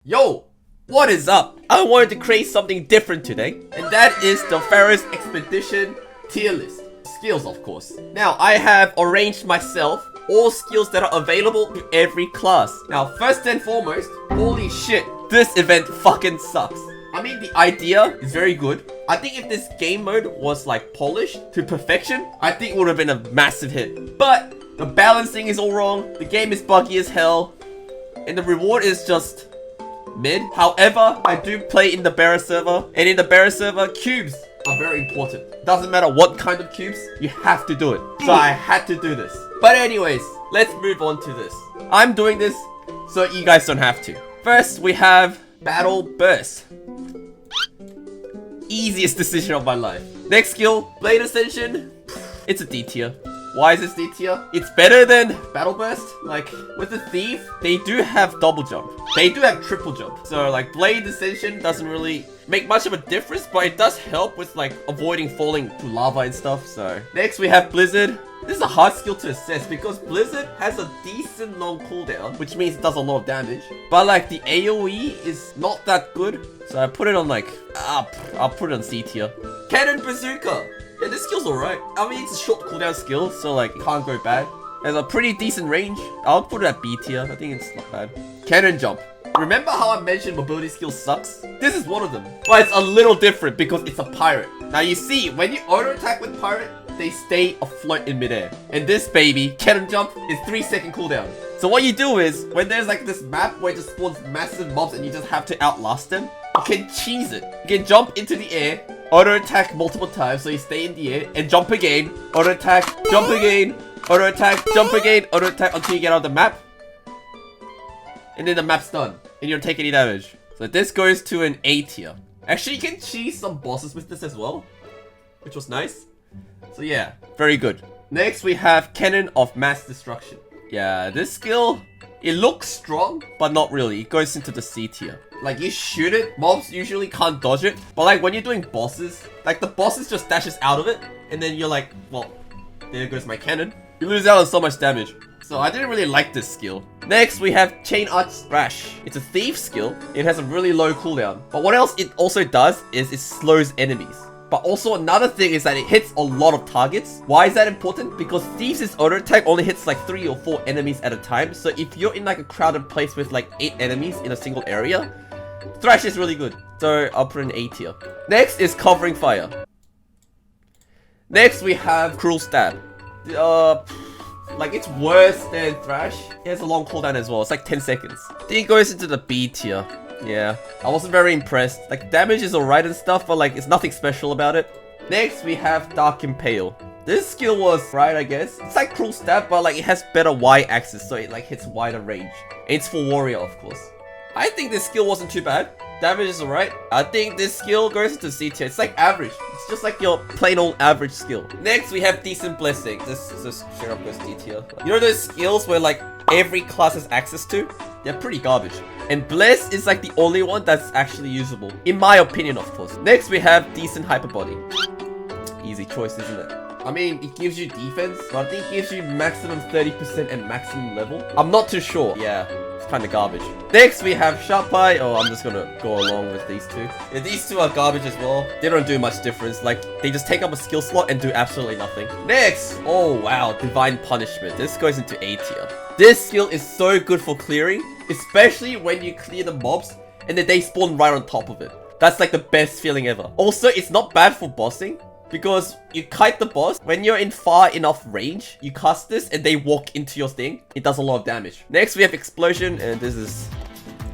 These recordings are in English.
Yo, what is up? I wanted to create something different today, and that is the Pharros Expedition tier list. Skills, of course. Now, I have arranged myself all skills that are available to every class. Now, first and foremost, holy shit, this event fucking sucks. I mean, the idea is very good. I think if this game mode was like polished to perfection, I think it would have been a massive hit. But the balancing is all wrong, the game is buggy as hell, and the reward is just mid. However, I do play in the Bera server, and in the Bera server, cubes are very important. Doesn't matter what kind of cubes, you have to do it. So I had to do this. But anyways, let's move on to this. I'm doing this so you guys don't have to. First, we have Battle Burst. Easiest decision of my life. Next skill, Blade Ascension. It's a D tier. Why is this D tier? It's better than Battle Burst. Like, with the Thief, they do have double jump. They do have triple jump. So, like, Blade Ascension doesn't really make much of a difference, but it does help with, like, avoiding falling to lava and stuff. So, next we have Blizzard. This is a hard skill to assess because Blizzard has a decent long cooldown, which means it does a lot of damage. But, like, the AoE is not that good. So, I put it on, like, I'll put it on C tier. Cannon Bazooka. Yeah, this skill's alright. I mean, it's a short cooldown skill, so like, it can't go bad. It has a pretty decent range. I'll put it at B tier. I think it's not bad. Cannon Jump. Remember how I mentioned mobility skill sucks? This is one of them. But it's a little different because it's a pirate. Now you see, when you auto attack with pirate, they stay afloat in midair. And this baby, Cannon Jump, is 3-second cooldown. So what you do is, when there's like this map where it just spawns massive mobs and you just have to outlast them, you can cheese it. You can jump into the air, auto attack multiple times so you stay in the air, and jump again, auto attack, jump again, auto attack, jump again, auto attack until you get out of the map. And then the map's done, and you don't take any damage. So this goes to an A tier. Actually, you can cheese some bosses with this as well, which was nice. So yeah, very good. Next we have Cannon of Mass Destruction. Yeah, this skill, it looks strong, but not really. It goes into the C tier. Like, you shoot it, mobs usually can't dodge it. But like, when you're doing bosses, like the bosses just dashes out of it, and then you're like, well, there goes my cannon. You lose out on so much damage. So I didn't really like this skill. Next, we have Chain Arch Thrash. It's a thief skill. It has a really low cooldown. But what else it also does is it slows enemies. But also another thing is that it hits a lot of targets. Why is that important? Because Thieves' auto attack only hits like 3 or 4 enemies at a time. So if you're in like a crowded place with like 8 enemies in a single area, Thrash is really good. So I'll put an A tier. Next is Covering Fire. Next we have Cruel Stab. Like, it's worse than Thrash. It has a long cooldown as well. It's like 10 seconds. Then it goes into the B tier. Yeah, I wasn't very impressed. Like, damage is alright and stuff, but like, it's nothing special about it. Next, we have Dark Impale. This skill was right, I guess. It's like Cruel Stab, but like, it has better Y-axis, so it like hits wider range. It's for Warrior, of course. I think this skill wasn't too bad. Damage is alright. I think this skill goes into C tier. It's like average. It's just like your plain old average skill. Next, we have Decent Blessing. This straight up goes D tier. You know those skills where like every class has access to? They're pretty garbage. And Bless is like the only one that's actually usable. In my opinion, of course. Next, we have Decent Hyper Body. Easy choice, isn't it? I mean, it gives you defense, but I think it gives you maximum 30% and maximum level. I'm not too sure. Yeah, it's kind of garbage. Next, we have Sharp Eye. Oh, I'm just gonna go along with these two. Yeah, these two are garbage as well. They don't do much difference. Like, they just take up a skill slot and do absolutely nothing. Next! Oh, wow. Divine Punishment. This goes into A tier. This skill is so good for clearing, especially when you clear the mobs and then they spawn right on top of it. That's like the best feeling ever. Also, it's not bad for bossing, because you kite the boss, when you're in far enough range, you cast this and they walk into your thing. It does a lot of damage. Next, we have Explosion, and this is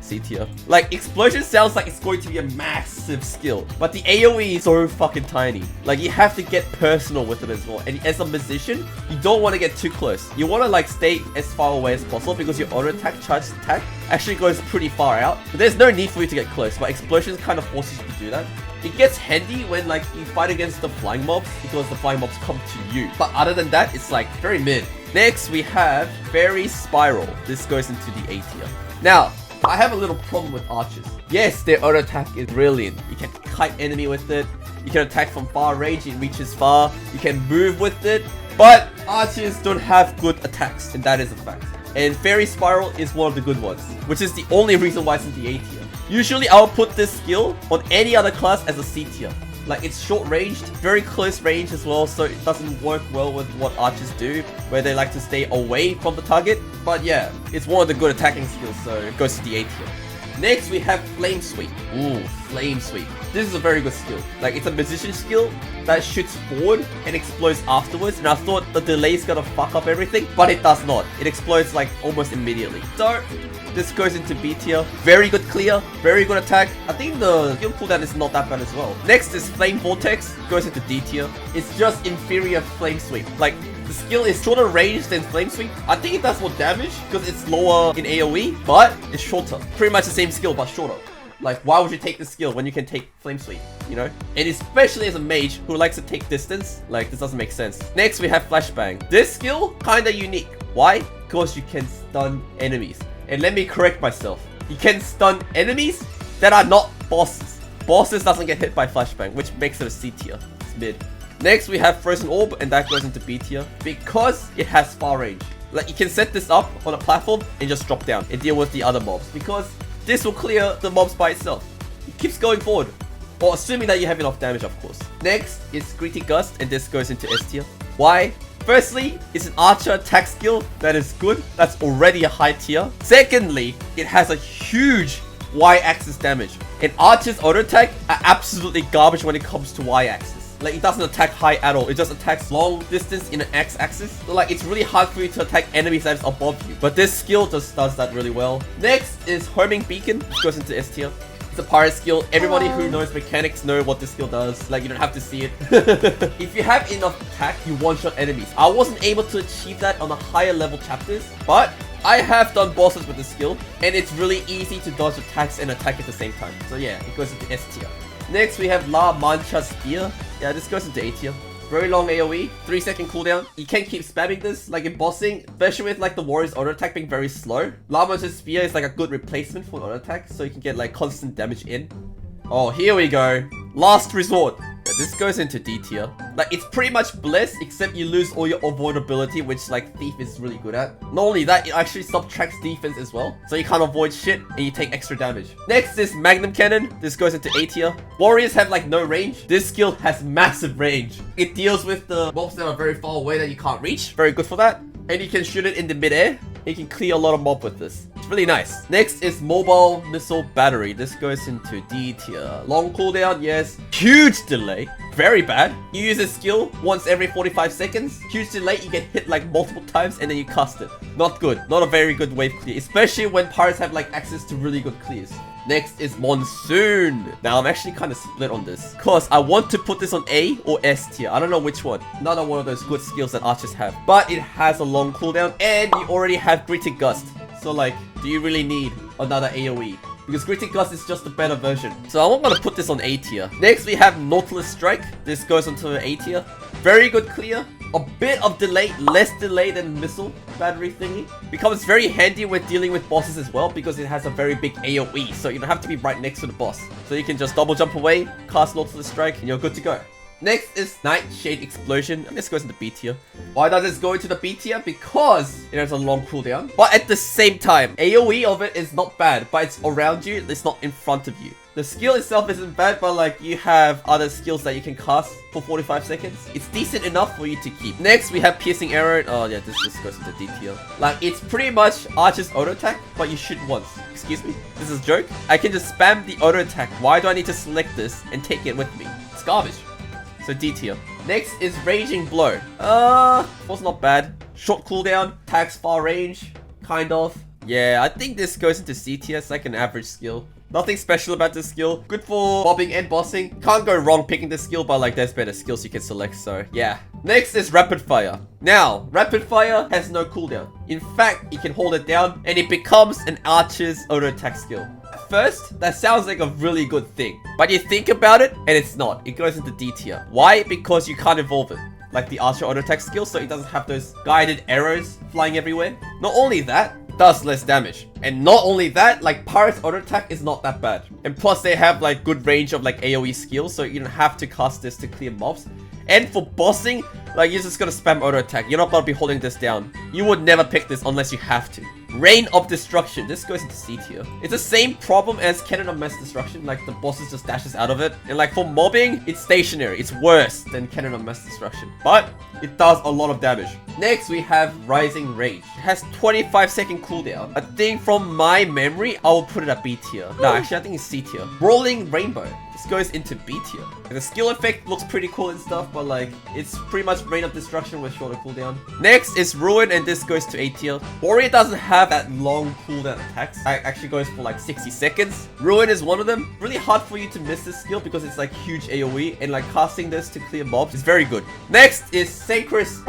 C tier. Like, Explosion sounds like it's going to be a massive skill, but the AoE is so fucking tiny. Like, you have to get personal with it as well. And as a musician, you don't want to get too close. You want to like stay as far away as possible because your auto attack, charge attack actually goes pretty far out. But there's no need for you to get close, but Explosion kind of forces you to do that. It gets handy when like you fight against the flying mobs because the flying mobs come to you. But other than that, it's like very mid. Next, we have Fairy Spiral. This goes into the A tier. Now, I have a little problem with archers. Yes, their auto attack is brilliant. You can kite enemy with it. You can attack from far range, it reaches far. You can move with it. But archers don't have good attacks, and that is a fact. And Fairy Spiral is one of the good ones, which is the only reason why it's in the A tier. Usually I'll put this skill on any other class as a C tier. Like, it's short ranged, very close range as well, so it doesn't work well with what archers do, where they like to stay away from the target. But yeah, it's one of the good attacking skills, so it goes to the A tier. Next, we have Flame Sweep. Ooh, Flame Sweep. This is a very good skill. Like, it's a magician skill that shoots forward and explodes afterwards. And I thought the delay is gonna fuck up everything, but it does not. It explodes like almost immediately. So, this goes into B tier. Very good clear, very good attack. I think the skill cooldown is not that bad as well. Next is Flame Vortex. Goes into D tier. It's just inferior Flame Sweep. Like, the skill is shorter range than Flame Sweep. I think it does more damage because it's lower in AoE, but it's shorter. Pretty much the same skill, but shorter. Like, why would you take this skill when you can take Flame Sweep, you know? And especially as a mage who likes to take distance, like, this doesn't make sense. Next, we have Flashbang. This skill, kinda unique. Why? Because you can stun enemies. And let me correct myself. You can stun enemies that are not bosses. Bosses doesn't get hit by Flashbang, which makes it a C tier. It's mid. Next, we have Frozen Orb, and that goes into B tier because it has far range. Like, you can set this up on a platform and just drop down and deal with the other mobs because this will clear the mobs by itself. It keeps going forward. Or assuming that you have enough damage, of course. Next is Gritty Gust, and this goes into S tier. Why? Firstly, it's an archer attack skill that is good. That's already a high tier. Secondly, it has a huge Y-axis damage. And archer's auto attack are absolutely garbage when it comes to Y-axis. Like, it doesn't attack high at all. It just attacks long distance in an X-axis. So, like, it's really hard for you to attack enemies that is above you. But this skill just does that really well. Next is Homing Beacon. This goes into S tier. It's a pirate skill. Everybody who knows mechanics know what this skill does. Like, you don't have to see it. If you have enough attack, you one-shot enemies. I wasn't able to achieve that on the higher level chapters, but I have done bosses with this skill, and it's really easy to dodge attacks and attack at the same time. So yeah, it goes into S tier. Next, we have La Mancha Spear. Yeah, this goes into A tier. Very long AoE, 3-second cooldown. You can keep spamming this, like in bossing, especially with like the warrior's auto attack being very slow. La Mancha Spear is like a good replacement for an auto attack, so you can get like constant damage in. Oh, here we go. Last resort. Yeah, this goes into D tier. Like, it's pretty much Bless, except you lose all your avoidability, which like Thief is really good at. Not only that, it actually subtracts defense as well, so you can't avoid shit and you take extra damage. Next is Magnum Cannon. This goes into A tier. Warriors have like no range. This skill has massive range. It deals with the mobs that are very far away that you can't reach. Very good for that. And you can shoot it in the midair. You can clear a lot of mob with this. It's really nice. Next is Mobile Missile Battery. This goes into D tier. Long cooldown, yes. Huge delay. Very bad. You use this skill once every 45 seconds. Huge delay, you get hit like multiple times and then you cast it. Not good. Not a very good wave clear. Especially when pirates have like access to really good clears. Next is Monsoon. Now, I'm actually kind of split on this, because I want to put this on A or S tier. I don't know which one. Another one of those good skills that archers have. But it has a long cooldown, and you already have Gritty Gust. So, like, do you really need another AoE? Because Gritty Gust is just a better version. So I'm gonna put this on A tier. Next, we have Nautilus Strike. This goes onto A tier. Very good clear. A bit of delay, less delay than missile battery thingy. Becomes very handy when dealing with bosses as well, because it has a very big AoE, so you don't have to be right next to the boss. So you can just double jump away, cast Nautilus Strike, and you're good to go. Next is Nightshade Explosion, and this goes into B tier. Why does this go into the B tier? Because it has a long cooldown. But at the same time, AoE of it is not bad, but it's around you, it's not in front of you. The skill itself isn't bad, but like, you have other skills that you can cast for 45 seconds. It's decent enough for you to keep. Next, we have Piercing Arrow. Oh yeah, this just goes into D tier. Like, it's pretty much Archer's auto attack, but you shoot once. Excuse me? This is a joke? I can just spam the auto attack. Why do I need to select this and take it with me? It's garbage. So D tier. Next is Raging Blow. Was not bad. Short cooldown, attacks far range, kind of. Yeah, I think this goes into C tier. It's like an average skill. Nothing special about this skill. Good for bobbing and bossing. Can't go wrong picking this skill, but like, there's better skills you can select, so yeah. Next is Rapid Fire. Now, Rapid Fire has no cooldown. In fact, you can hold it down and it becomes an archer's auto attack skill. At first, that sounds like a really good thing, but you think about it and it's not. It goes into D tier. Why? Because you can't evolve it like the archer auto attack skill, so it doesn't have those guided arrows flying everywhere. Not only that, does less damage. And not only that, like, Pirate's auto attack is not that bad. And plus they have like good range of like AoE skills, so you don't have to cast this to clear mobs. And for bossing, Like, you're just gonna spam auto attack. You're not gonna be holding this down. You would never pick this unless you have to. Rain of Destruction. This goes into C tier. It's the same problem as Cannon of Mass Destruction. Like, the bosses just dashes out of it. And like, for mobbing, it's stationary. It's worse than Cannon of Mass Destruction. But it does a lot of damage. Next, we have Rising Rage. It has 25-second cooldown. I think from my memory, I will put it at B tier. No, actually, I think it's C tier. Rolling Rainbow. This goes into B tier. The skill effect looks pretty cool and stuff, but like, it's pretty much Rain of Destruction with shorter cooldown. Next is Ruin, and this goes to A tier. Warrior doesn't have that long cooldown attacks. It actually goes for like 60 seconds. Ruin is one of them. Really hard for you to miss this skill because it's like huge AoE, and like casting this to clear mobs is very good. Next is Sancris.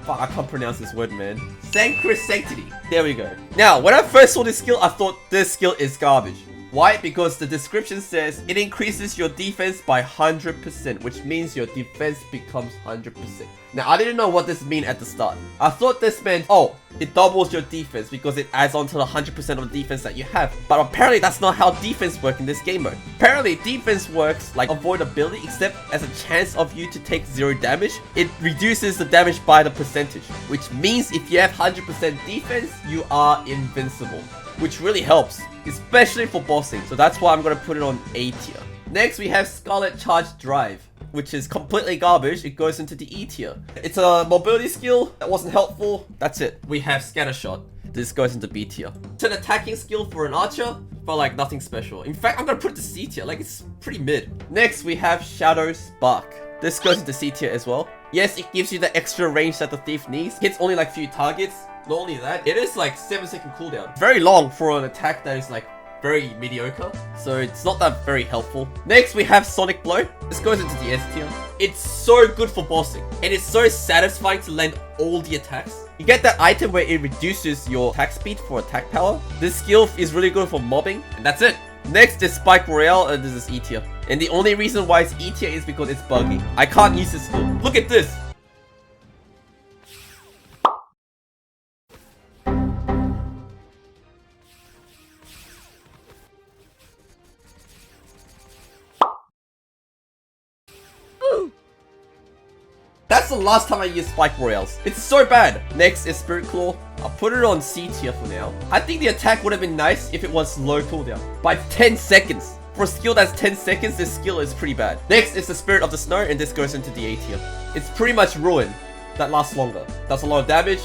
Fuck, I can't pronounce this word, man. Sancris Sanctity. There we go. Now, when I first saw this skill, I thought this skill is garbage. Why? Because the description says it increases your defense by 100%, which means your defense becomes 100%. Now, I didn't know what this meant at the start. I thought this meant, oh, it doubles your defense because it adds on to the 100% of the defense that you have. But apparently, that's not how defense works in this game mode. Apparently, defense works like avoidability, except as a chance of you to take 0 damage, it reduces the damage by the percentage. Which means if you have 100% defense, you are invincible. Which really helps, especially for bossing. So that's why I'm going to put it on A tier. Next, we have Scarlet Charge Drive, which is completely garbage. It goes into the E tier. It's a mobility skill that wasn't helpful. That's it. We have Scatter Shot. This goes into B tier. It's an attacking skill for an archer, but like nothing special. In fact, I'm going to put it to C tier. Like, it's pretty mid. Next, we have Shadow Spark. This goes into C tier as well. Yes, it gives you the extra range that the thief needs. Hits only like few targets. Not only that, it is like 7-second cooldown. Very long for an attack that is like very mediocre. So it's not that very helpful. Next, we have Sonic Blow. This goes into the S tier. It's so good for bossing. And it's so satisfying to land all the attacks. You get that item where it reduces your attack speed for attack power. This skill is really good for mobbing. And that's it. Next is Spike Royale, and this is E tier. And the only reason why it's E tier is because it's buggy. I can't use this skill. Look at this. That's the last time I used Spike Royales. It's so bad. Next is Spirit Claw. I'll put it on C tier for now. I think the attack would have been nice if it was low cooldown. By 10 seconds. For a skill that's 10 seconds, this skill is pretty bad. Next is the Spirit of the Snow, and this goes into the A tier. It's pretty much Ruin. That lasts longer. Does a lot of damage.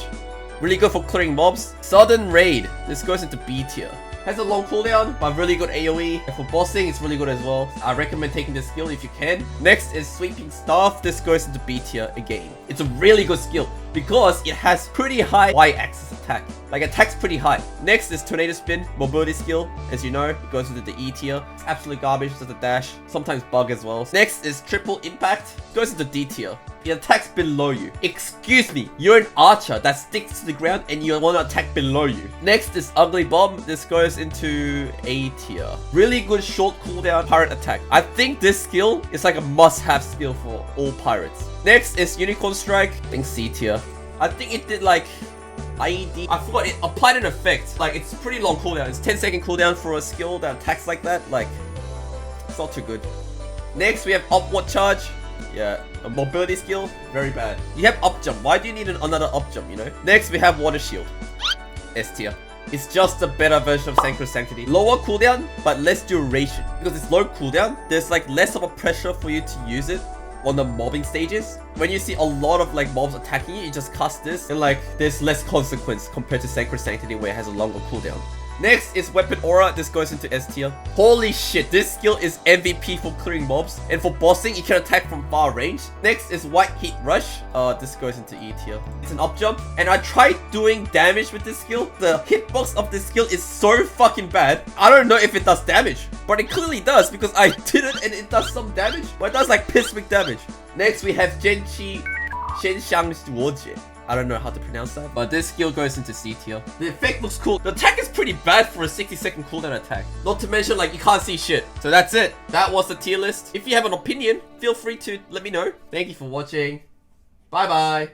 Really good for clearing mobs. Sudden Raid. This goes into B tier. Has a long cooldown, but really good AoE. And for bossing, it's really good as well. I recommend taking this skill if you can. Next is Sweeping Staff. This goes into B tier again. It's a really good skill because it has pretty high Y-axis attack. Like, attacks pretty high. Next is Tornado Spin, mobility skill. As you know, it goes into the E tier. It's absolute garbage, just a dash. Sometimes bug as well. Next is Triple Impact. It goes into D tier. It attacks below you. Excuse me, you're an archer that sticks to the ground and you want to attack below you. Next is Ugly Bomb. This goes into A tier. Really good short cooldown pirate attack. I think this skill is like a must-have skill for all pirates. Next is Unicorn Strike. I think C tier. I think it did like IED. I forgot, it applied an effect. Like, it's pretty long cooldown. It's 10-second cooldown for a skill that attacks like that. Like, it's not too good. Next, we have Upward Charge. Yeah, a mobility skill, very bad. You have up jump. Why do you need another up jump, you know? Next, we have Water Shield. S tier. It's just a better version of Sancris Sanctity. Lower cooldown, but less duration. Because it's low cooldown, there's like less of a pressure for you to use it on the mobbing stages. When you see a lot of like mobs attacking you, you just cast this and like there's less consequence compared to Sancris Sanctity where it has a longer cooldown. Next is Weapon Aura. This goes into S tier. Holy shit, this skill is MVP for clearing mobs. And for bossing, you can attack from far range. Next is White Heat Rush. This goes into E tier. It's an up jump. And I tried doing damage with this skill. The hitbox of this skill is so fucking bad. I don't know if it does damage. But it clearly does because I did it and it does some damage. But it does like piss-weak damage. Next, we have Genchi Shenxiang Duojie. I don't know how to pronounce that, but this skill goes into C tier. The effect looks cool. The attack is pretty bad for a 60-second cooldown attack. Not to mention, like, you can't see shit. So that's it. That was the tier list. If you have an opinion, feel free to let me know. Thank you for watching. Bye-bye.